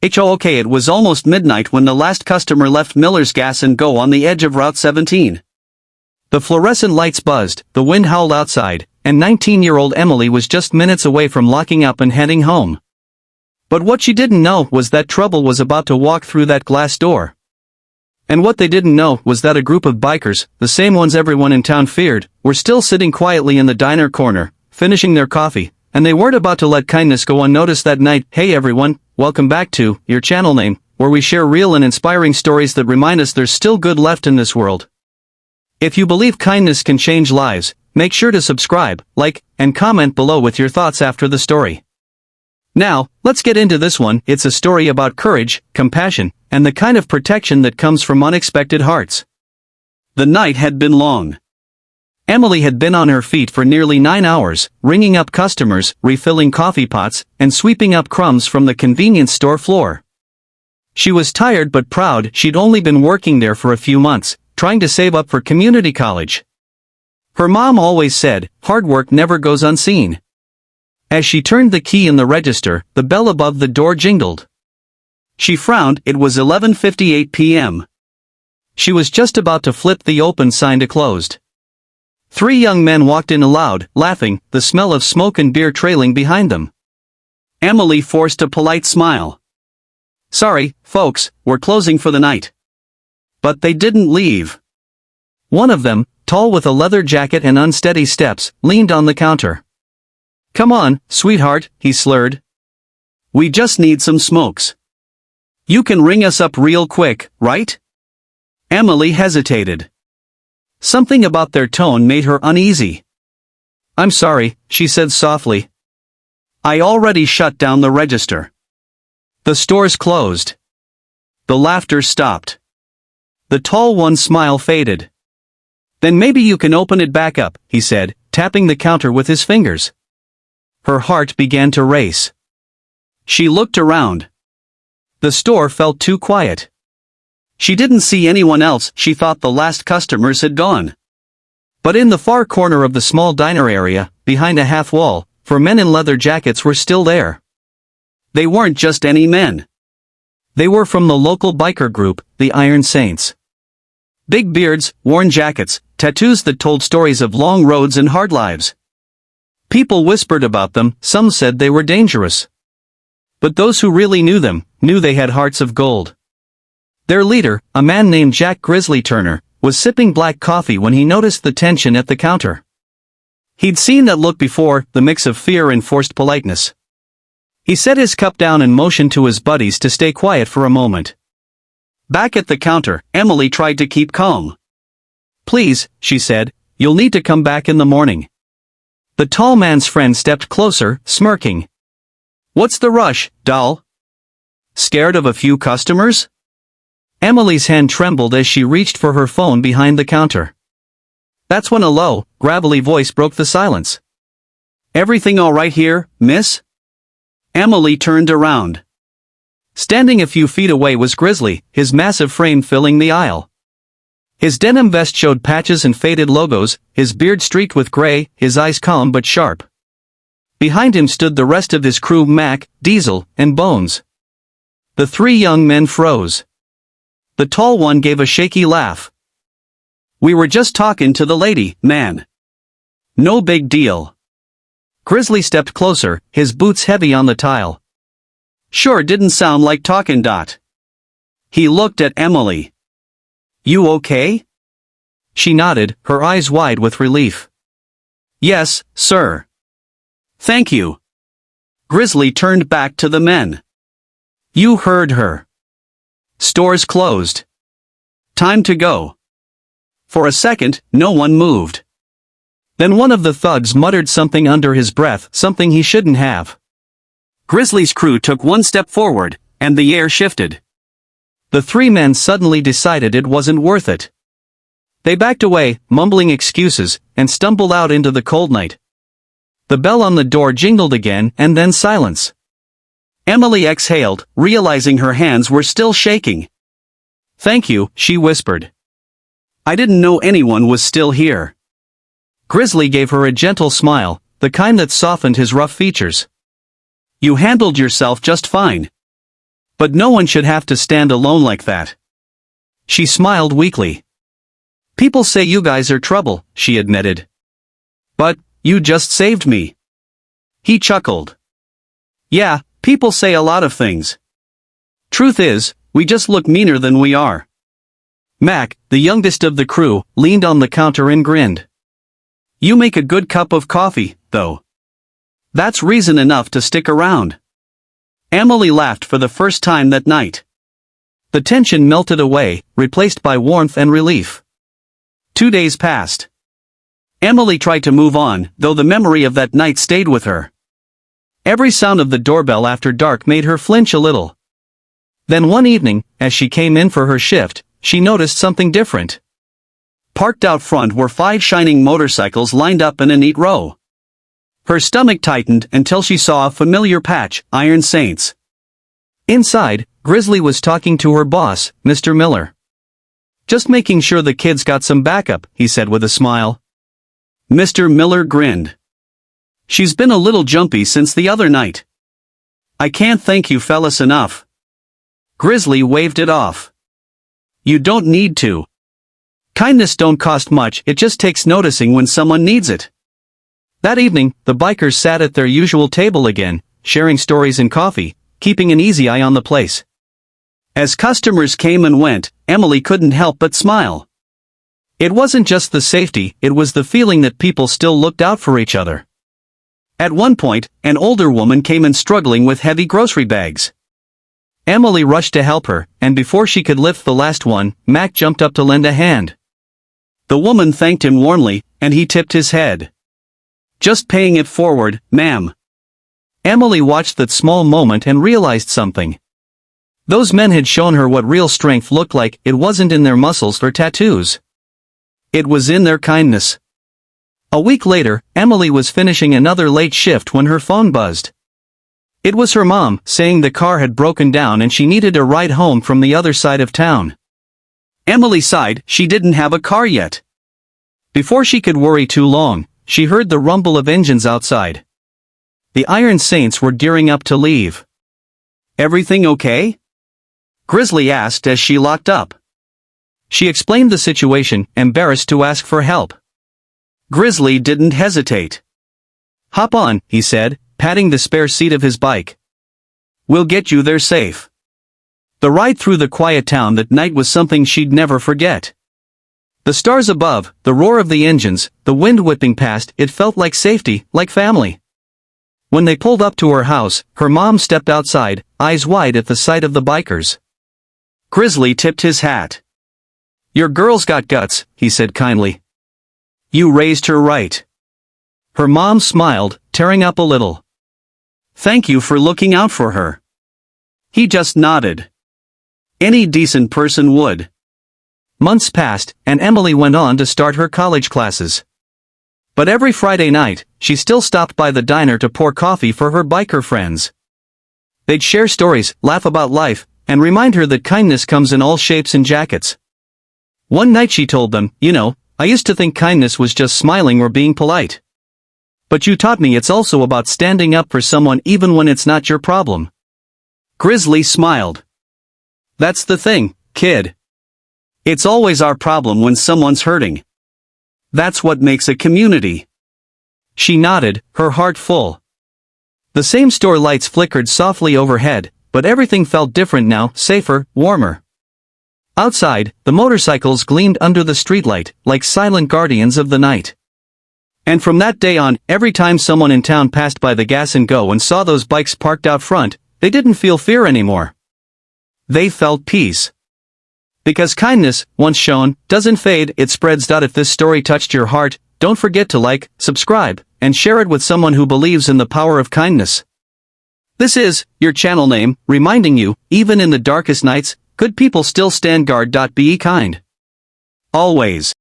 Okay, it was almost midnight when the last customer left Miller's Gas and Go on the edge of Route 17. The fluorescent lights buzzed, the wind howled outside, and 19-year-old Emily was just minutes away from locking up and heading home. But what she didn't know was that trouble was about to walk through that glass door. And what they didn't know was that a group of bikers, the same ones everyone in town feared, were still sitting quietly in the diner corner, finishing their coffee, and they weren't about to let kindness go unnoticed that night. Hey everyone, welcome back to your channel name, where we share real and inspiring stories that remind us there's still good left in this world. If you believe kindness can change lives, make sure to subscribe, like, and comment below with your thoughts after the story. Now, let's get into this one. It's a story about courage, compassion, and the kind of protection that comes from unexpected hearts. The night had been long. Emily had been on her feet for nearly 9 hours, ringing up customers, refilling coffee pots, and sweeping up crumbs from the convenience store floor. She was tired but proud. She'd only been working there for a few months, trying to save up for community college. Her mom always said, hard work never goes unseen. As she turned the key in the register, the bell above the door jingled. She frowned. It was 11:58 p.m. She was just about to flip the open sign to closed. 3 young men walked in aloud, laughing, the smell of smoke and beer trailing behind them. Emily forced a polite smile. Sorry, folks, we're closing for the night. But they didn't leave. One of them, tall with a leather jacket and unsteady steps, leaned on the counter. Come on, sweetheart, he slurred. We just need some smokes. You can ring us up real quick, right? Emily hesitated. Something about their tone made her uneasy. I'm sorry, she said softly. I already shut down the register. The store's closed. The laughter stopped. The tall one's smile faded. Then maybe you can open it back up, he said, tapping the counter with his fingers. Her heart began to race. She looked around. The store felt too quiet. She didn't see anyone else. She thought the last customers had gone. But in the far corner of the small diner area, behind a half wall, 4 men in leather jackets were still there. They weren't just any men. They were from the local biker group, the Iron Saints. Big beards, worn jackets, tattoos that told stories of long roads and hard lives. People whispered about them. Some said they were dangerous. But those who really knew them, knew they had hearts of gold. Their leader, a man named Jack Grizzly Turner, was sipping black coffee when he noticed the tension at the counter. He'd seen that look before, the mix of fear and forced politeness. He set his cup down and motioned to his buddies to stay quiet for a moment. Back at the counter, Emily tried to keep calm. Please, she said, you'll need to come back in the morning. The tall man's friend stepped closer, smirking. What's the rush, doll? Scared of a few customers? Emily's hand trembled as she reached for her phone behind the counter. That's when a low, gravelly voice broke the silence. Everything all right here, miss? Emily turned around. Standing a few feet away was Grizzly, his massive frame filling the aisle. His denim vest showed patches and faded logos, his beard streaked with gray, his eyes calm but sharp. Behind him stood the rest of his crew: Mac, Diesel, and Bones. The 3 young men froze. The tall one gave a shaky laugh. We were just talking to the lady, man. No big deal. Grizzly stepped closer, his boots heavy on the tile. Sure didn't sound like talking. He looked at Emily. You okay? She nodded, her eyes wide with relief. Yes, sir. Thank you. Grizzly turned back to the men. You heard her. Store's closed. Time to go. For a second, no one moved. Then one of the thugs muttered something under his breath, something he shouldn't have. Grizzly's crew took one step forward, and the air shifted. The 3 men suddenly decided it wasn't worth it. They backed away, mumbling excuses, and stumbled out into the cold night. The bell on the door jingled again, and then silence. Emily exhaled, realizing her hands were still shaking. Thank you, she whispered. I didn't know anyone was still here. Grizzly gave her a gentle smile, the kind that softened his rough features. You handled yourself just fine. But no one should have to stand alone like that. She smiled weakly. People say you guys are trouble, she admitted. But, you just saved me. He chuckled. Yeah, people say a lot of things. Truth is, we just look meaner than we are. Mac, the youngest of the crew, leaned on the counter and grinned. You make a good cup of coffee, though. That's reason enough to stick around. Emily laughed for the first time that night. The tension melted away, replaced by warmth and relief. 2 days passed. Emily tried to move on, though the memory of that night stayed with her. Every sound of the doorbell after dark made her flinch a little. Then one evening, as she came in for her shift, she noticed something different. Parked out front were 5 shining motorcycles lined up in a neat row. Her stomach tightened until she saw a familiar patch, Iron Saints. Inside, Grizzly was talking to her boss, Mr. Miller. Just making sure the kids got some backup, he said with a smile. Mr. Miller grinned. She's been a little jumpy since the other night. I can't thank you fellas enough. Grizzly waved it off. You don't need to. Kindness don't cost much, it just takes noticing when someone needs it. That evening, the bikers sat at their usual table again, sharing stories and coffee, keeping an easy eye on the place. As customers came and went, Emily couldn't help but smile. It wasn't just the safety, it was the feeling that people still looked out for each other. At one point, an older woman came in struggling with heavy grocery bags. Emily rushed to help her, and before she could lift the last one, Mac jumped up to lend a hand. The woman thanked him warmly, and he tipped his head. Just paying it forward, ma'am. Emily watched that small moment and realized something. Those men had shown her what real strength looked like. It wasn't in their muscles or tattoos. It was in their kindness. A week later, Emily was finishing another late shift when her phone buzzed. It was her mom, saying the car had broken down and she needed a ride home from the other side of town. Emily sighed, she didn't have a car yet. Before she could worry too long, she heard the rumble of engines outside. The Iron Saints were gearing up to leave. Everything okay? Grizzly asked as she locked up. She explained the situation, embarrassed to ask for help. Grizzly didn't hesitate. Hop on, he said, patting the spare seat of his bike. We'll get you there safe. The ride through the quiet town that night was something she'd never forget. The stars above, the roar of the engines, the wind whipping past, it felt like safety, like family. When they pulled up to her house, her mom stepped outside, eyes wide at the sight of the bikers. Grizzly tipped his hat. Your girl's got guts, he said kindly. You raised her right. Her mom smiled, tearing up a little. Thank you for looking out for her. He just nodded. Any decent person would. Months passed, and Emily went on to start her college classes. But every Friday night, she still stopped by the diner to pour coffee for her biker friends. They'd share stories, laugh about life, and remind her that kindness comes in all shapes and jackets. One night she told them, you know, I used to think kindness was just smiling or being polite. But you taught me it's also about standing up for someone even when it's not your problem. Grizzly smiled. That's the thing, kid. It's always our problem when someone's hurting. That's what makes a community. She nodded, her heart full. The same store lights flickered softly overhead, but everything felt different now, safer, warmer. Outside, the motorcycles gleamed under the streetlight, like silent guardians of the night. And from that day on, every time someone in town passed by the Gas and Go and saw those bikes parked out front, they didn't feel fear anymore. They felt peace. Because kindness, once shown, doesn't fade, it spreads. If this story touched your heart, don't forget to like, subscribe, and share it with someone who believes in the power of kindness. This is your channel name, reminding you, even in the darkest nights, good people still stand guard. Be kind. Always.